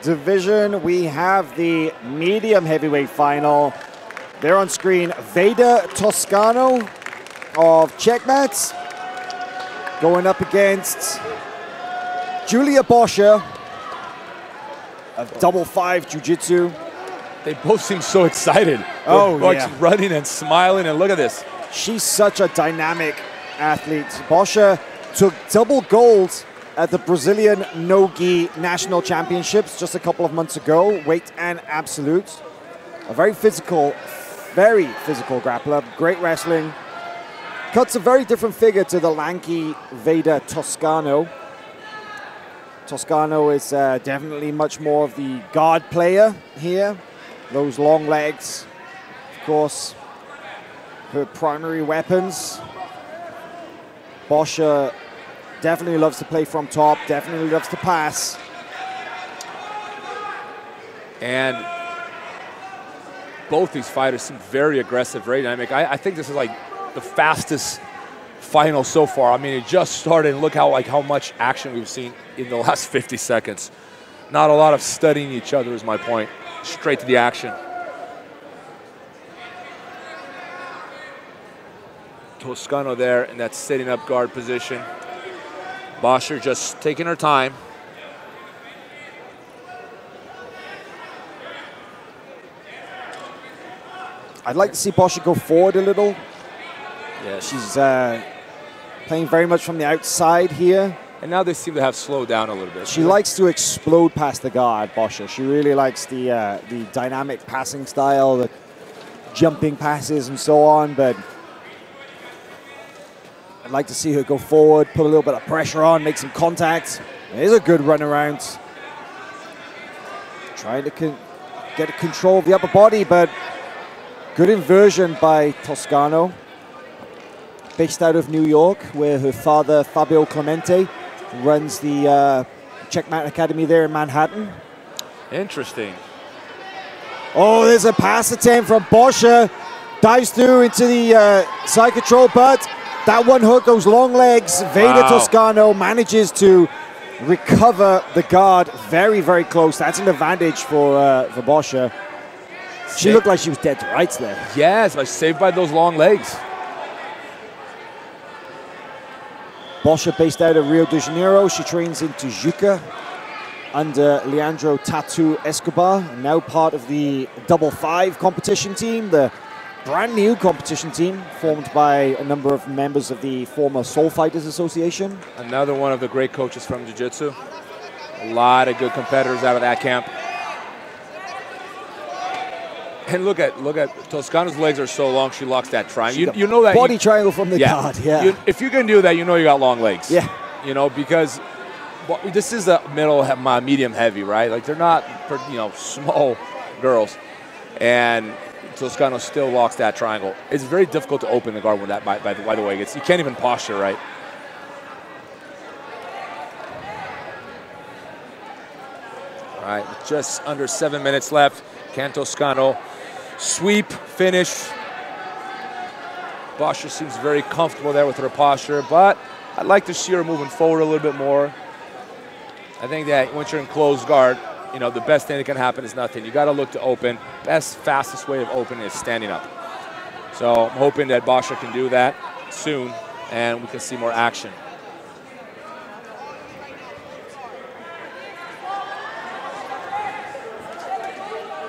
division, we have the medium heavyweight final. There on screen, Vedha Toscano of Checkmats going up against Julia Boscher of Double Five Jiu-Jitsu. They both seem so excited. Oh, They're yeah. running and smiling, and look at this. She's such a dynamic athlete. Boscher took double gold at the Brazilian No-Gi National Championships just a couple of months ago, weight and absolute. A very physical grappler, great wrestling. Cuts a very different figure to the lanky Vedha Toscano. Toscano is definitely much more of the guard player here. Those long legs, of course, her primary weapons. Boscher definitely loves to play from top, definitely loves to pass. And both these fighters seem very aggressive, very dynamic. I think this is like the fastest final so far. I mean, it just started, and look how much action we've seen in the last 50 seconds. Not a lot of studying each other is my point. Straight to the action. Toscano there in that sitting up guard position. Boscher just taking her time. I'd like to see Boscher go forward a little. Yeah, she's playing very much from the outside here. And now they seem to have slowed down a little bit. She likes to explode past the guard, Boscher. She really likes the dynamic passing style, the jumping passes and so on, but I'd like to see her go forward, put a little bit of pressure on, make some contact. There's a good run around. Trying to get control of the upper body, but good inversion by Toscano. Based out of New York, where her father, Fabio Clemente, runs the Checkmat Academy there in Manhattan. Interesting. Oh, there's a pass attempt from Boscher. Dives through into the side control, but that one hook, those long legs. Vedha Toscano manages to recover the guard very, very close. That's an advantage for Boscher. She looked like she was dead to rights there. Yes, but saved by those long legs. Boscher based out of Rio de Janeiro. She trains in Tijuca under Leandro Tatu Escobar, and now part of the Double Five competition team, the brand new competition team formed by a number of members of the former Soul Fighters Association. Another one of the great coaches from Jiu-Jitsu. A lot of good competitors out of that camp. And look at Toscano's legs are so long, she locks that triangle. You know that body triangle from the guard. Yeah. If you can do that, you know you got long legs. Yeah. You know, because this is the middle, medium heavy, right? Like they're not, small girls, and Toscano still locks that triangle. It's very difficult to open the guard with that. By the way, you can't even posture right. All right, just under 7 minutes left. Can Toscano sweep, finish? Boscher seems very comfortable there with her posture, but I'd like to see her moving forward a little bit more. I think that once you're in closed guard, the best thing that can happen is nothing. You got to look to open. Best, fastest way of opening is standing up. So I'm hoping that Boscher can do that soon, and we can see more action.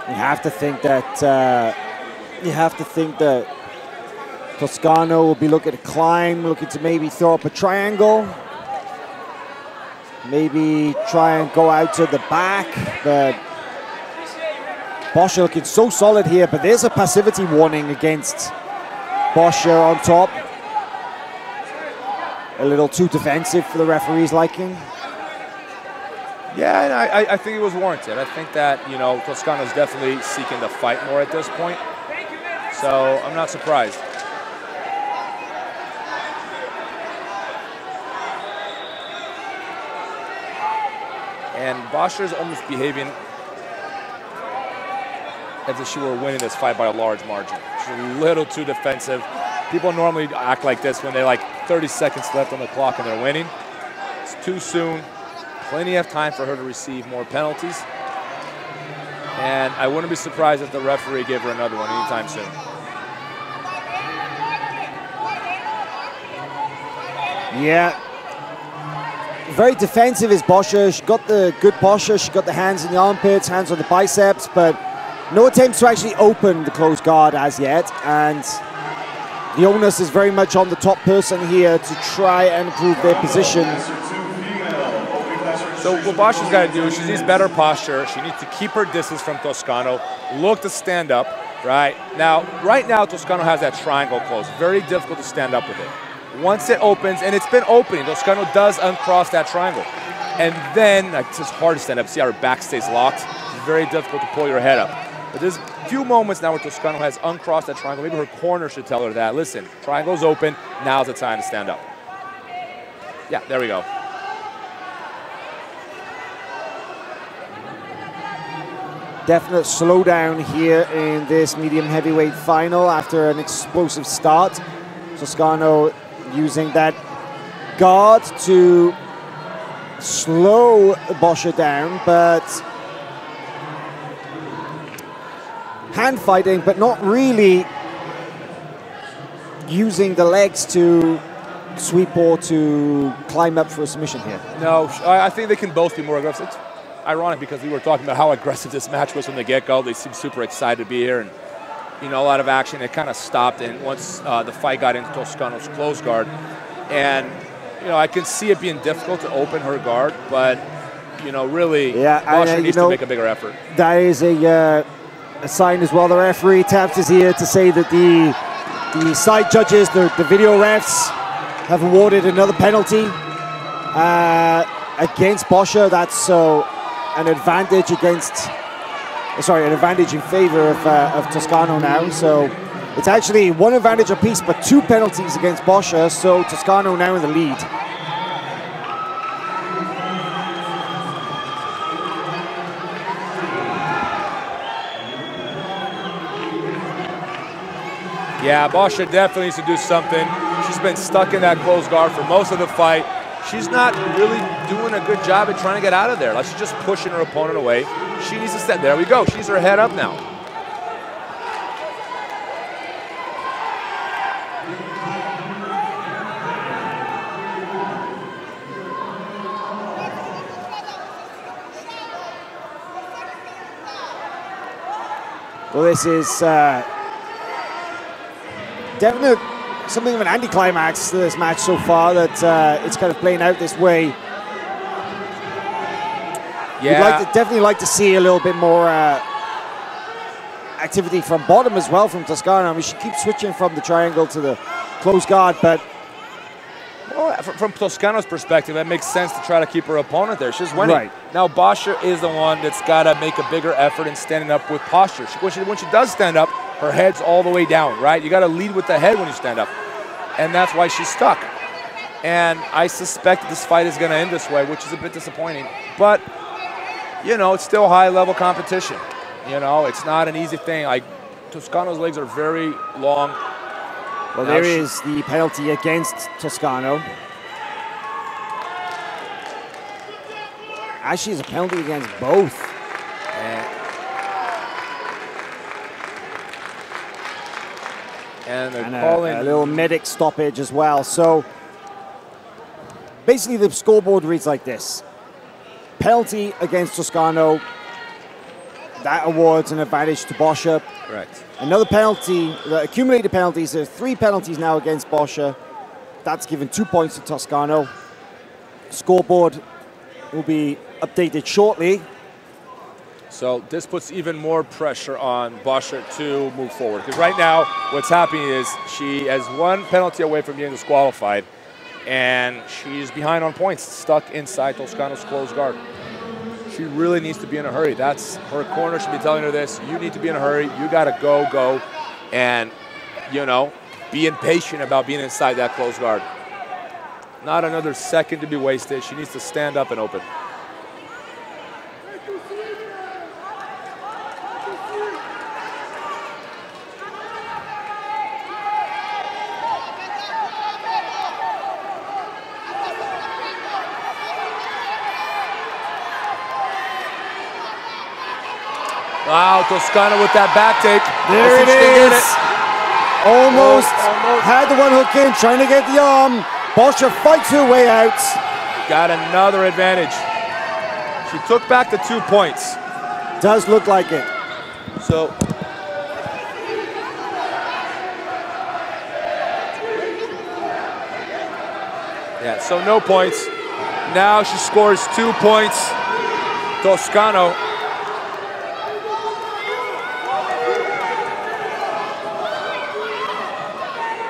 You have to think that Toscano will be looking to climb, looking to maybe throw up a triangle, maybe try and go out to the back, but Boscher looking so solid here, but there's a passivity warning against Boscher on top. A little too defensive for the referee's liking. Yeah, and I think it was warranted. I think that, Toscano's definitely seeking to fight more at this point. So I'm not surprised. And Boscher's almost behaving as if she were winning this fight by a large margin. She's a little too defensive. People normally act like this when they're like 30 seconds left on the clock and they're winning. It's too soon. Plenty of time for her to receive more penalties. And I wouldn't be surprised if the referee gave her another one anytime soon. Yeah. Very defensive is Boscher. She got the good posture. She got the hands in the armpits, hands on the biceps, but no attempts to actually open the closed guard as yet. And the onus is very much on the top person here to try and improve their position. So what Boscher's got to do is she needs better posture. She needs to keep her distance from Toscano, look to stand up, right? Right now, Toscano has that triangle closed. Very difficult to stand up with it. Once it opens, and it's been opening, Toscano does uncross that triangle. And then, it's just hard to stand up. See how her back stays locked? It's very difficult to pull your head up. But there's a few moments now where Toscano has uncrossed that triangle. Maybe her corner should tell her that. Listen, triangle's open, now's the time to stand up. Yeah, there we go. Definite slowdown here in this medium heavyweight final after an explosive start. Toscano using that guard to slow Boscher down, but hand fighting, but not really using the legs to sweep or to climb up for a submission here. No, I think they can both be more aggressive. It's ironic because we were talking about how aggressive this match was from the get-go. They seem super excited to be here, and you know, a lot of action. It kind of stopped, and once the fight got into Toscano's close guard, and you know, I can see it being difficult to open her guard, but you know, really, Boscher needs to make a bigger effort. That is a sign as well. The referee tapped his ear to say that the side judges, the video refs, have awarded another penalty against Boscher. That's an advantage against. Sorry, an advantage in favor of Toscano now. So it's actually one advantage apiece, but two penalties against Boscher. So Toscano now in the lead. Yeah, Boscher definitely needs to do something. She's been stuck in that closed guard for most of the fight. She's not really doing a good job at trying to get out of there. Like, she's just pushing her opponent away. She needs to step. There we go. She needs her head up now. Well, this is definitely something of an anticlimax to this match so far, that it's kind of playing out this way. Yeah. We'd definitely like to see a little bit more activity from bottom as well from Toscano. I mean, she keeps switching from the triangle to the close guard, but... Well, from Toscano's perspective, it makes sense to try to keep her opponent there. She's winning. Right. Now, Boscher is the one that's got to make a bigger effort in standing up with posture. When she does stand up, her head's all the way down, right? You got to lead with the head when you stand up. And that's why she's stuck. And I suspect this fight is going to end this way, which is a bit disappointing. But, you know, it's still high-level competition. You know, it's not an easy thing. Like, Toscano's legs are very long. Well, there is the penalty against Toscano. Actually, it's a penalty against both. And they're calling a little medic stoppage as well. So basically the scoreboard reads like this. Penalty against Toscano. That awards an advantage to Boscher. Correct. Another penalty, the accumulated penalties, there's 3 penalties now against Boscher. That's given 2 points to Toscano. Scoreboard will be updated shortly. So this puts even more pressure on Boscher to move forward. Because right now, what's happening is she has 1 penalty away from being disqualified, and she's behind on points, stuck inside Toscano's closed guard. She really needs to be in a hurry. That's her corner should be telling her this. You need to be in a hurry. You got to go, and, you know, be impatient about being inside that closed guard. Not another second to be wasted. She needs to stand up and open. Wow, Toscano with that back take. There it is. Almost had the one hook in, trying to get the arm. Boscher fights her way out. Got another advantage. She took back the 2 points. Does look like it. So, yeah, so no points. Now she scores 2 points. Toscano.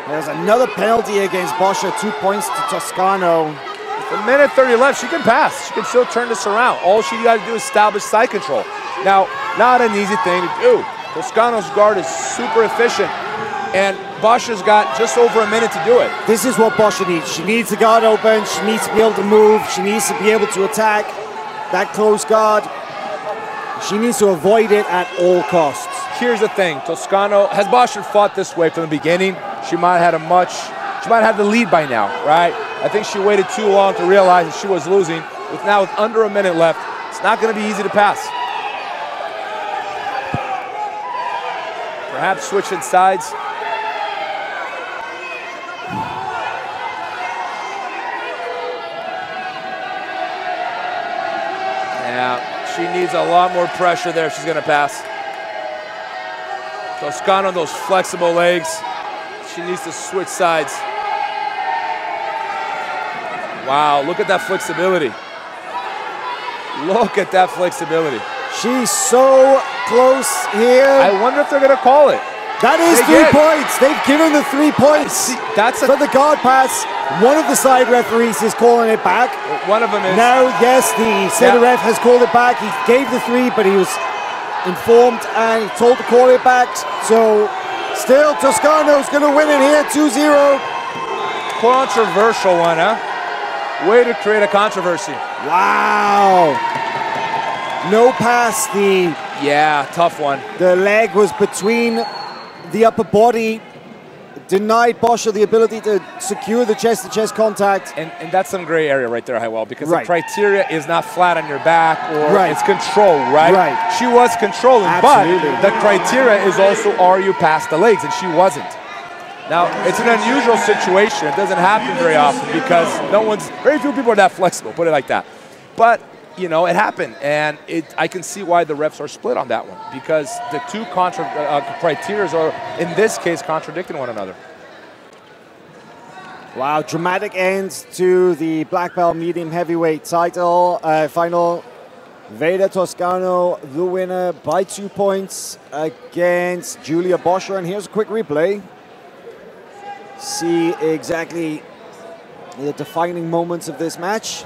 There's another penalty against Boscher, 2 points to Toscano. With a minute 30 left, she can pass. She can still turn this around. All she got to do is establish side control. Now, not an easy thing to do. Toscano's guard is super efficient, and Boscher's got just over a minute to do it. This is what Boscher needs. She needs the guard open. She needs to be able to move. She needs to be able to attack that close guard. She needs to avoid it at all costs. Here's the thing, Toscano, has Boscher fought this way from the beginning, she might have had the lead by now, right? I think she waited too long to realize that she was losing. With under a minute left, it's not going to be easy to pass. Perhaps switching sides. Yeah, she needs a lot more pressure there if she's going to pass. Toscano on those flexible legs. She needs to switch sides. Wow, look at that flexibility. Look at that flexibility. She's so close here. I wonder if they're going to call it. That is 3 points. They've given the 3 points. That's for the guard pass. One of the side referees is calling it back. One of them is. Now, yes, the center ref has called it back. He gave the 3, but he was informed and told to call it back. So, still, Toscano's going to win it here, 2-0. Controversial one, huh? Way to create a controversy. Wow. No pass. Yeah, tough one. The leg was between the upper body. Denied Boscher the ability to secure the chest-to-chest contact. And that's some gray area right there, Highwell, because the criteria is not flat on your back or it's control, right? She was controlling, but the criteria is also, are you past the legs? And she wasn't. Now, it's an unusual situation. It doesn't happen very often because very few people are that flexible, put it like that. But, you know, it happened, and I can see why the refs are split on that one, because the two criteria are, in this case, contradicting one another. Wow, dramatic end to the black belt medium heavyweight title final. Vedha Toscano, the winner by 2 points against Julia Boscher. And here's a quick replay. See exactly the defining moments of this match.